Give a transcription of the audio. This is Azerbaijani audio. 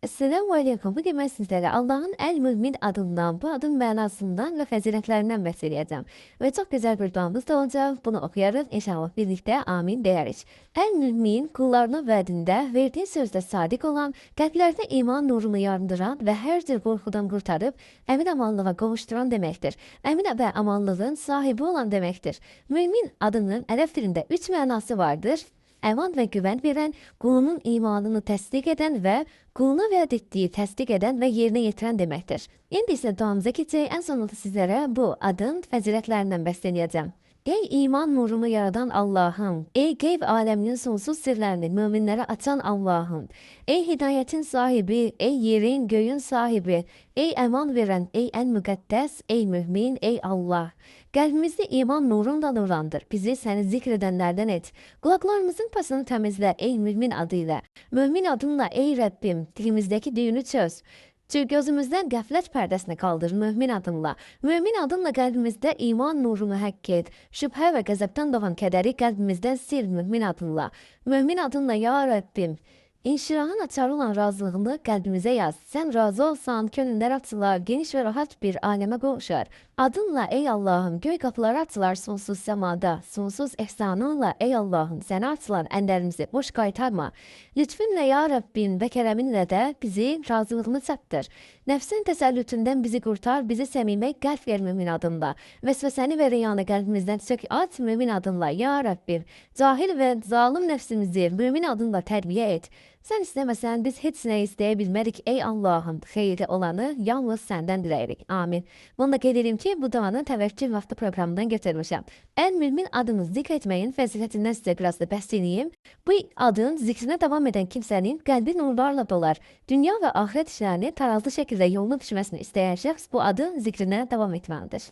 Esselamu Aleyküm. Bugün mən sizlərə Allahın Əl-Mümin adından, bu adın mənasından və fəzilətlərindən bəhs edəcəm. Və çox gözəl bir duamız da olacaq. Bunu oxuyarıq, inşallah birlikdə amin deyərik. Əl-Mümin qullarına vədində, verdiyi sözdə sadiq olan, qəlblərdə iman nurunu yarındıran və hər cür qorxudan qurtarıb, əmin-amanlığa qovuşduran deməkdir. Əmin və amanlığın sahibi olan deməkdir. Mümin adının ərəb dilində 3 mənası vardır. Əman və güvən verən, qulunun imanını təsdiq edən və quluna vəd etdiyi təsdiq edən və yerinə yetirən deməkdir. İndi isə duamıza keçək, ən sonunda sizlərə bu adın fəzilətlərindən bəsləyəcəm. Ey iman nurumu yaradan Allahım, ey qeyb aləminin sonsuz sirlərini möminlərə açan Allahım, ey hidayətin sahibi, ey yerin, göyün sahibi, ey əman verən, ey ən müqəddəs, ey mümin, ey Allah. Qəlbimizdə iman nurunla nurlandır, bizi səni zikr edənlərdən et. Qulaqlarımızın pasını təmizlə, ey mümin adı ilə. Mömin adınla, ey Rəbbim, dilimizdəki düyünü çöz. Gözümüzdən qəflət pərdəsini qaldır mömin adınla. Mömin adınla qəlbimizdə iman nurunu həkk et. Şübhə və qəzəbdən doğan kədəri qəlbimizdən sil mömin adınla. Mömin adınla ya Rəbbim, İnşirahın açarı olan razılığını qəlbimizə yaz. Sən razı olsan, könüllər açılar, geniş və rahat bir aləmə qovuşar. Adınla ey Allahım, göy qapıları açılar sonsuz səmada. Sonsuz ehsanınla ey Allahım, sənə açılan əllərimizi boş qaytarma. Lütfünlə ya Rəbbim və kərəminlə də bizi razılığını çatdır. Nəfsin təsəllütündən bizi qurtar, bizi səmimə qəlb ver mümin adınla. Vəsvəsəni və riyanı qəlbimizdən sök at mümin adınla ya Rəbbim. Cahil və zalim nəfsimizi mümin adınla tərbiyə et. Sən istəməsən biz heç nə istəyə bilmərik ey Allahım. Xeyirli olanı yalnız səndən diləyirik. Amin. Bunu da qeyd edim ki, bu duanı təvəkkül vaxtı proqramından götürmüşəm. Əl-Mümin adını zikr etməyin fəzilətindən sizə biraz da bəhs edeyim. Bu adın zikrinə davam edən kimsənin qəlbi nurlarla dolar. Dünya və axirət işlərini tarazlı şəkildə yoluna düşməsini istəyən şəxs bu adın zikrinə davam etməlidir.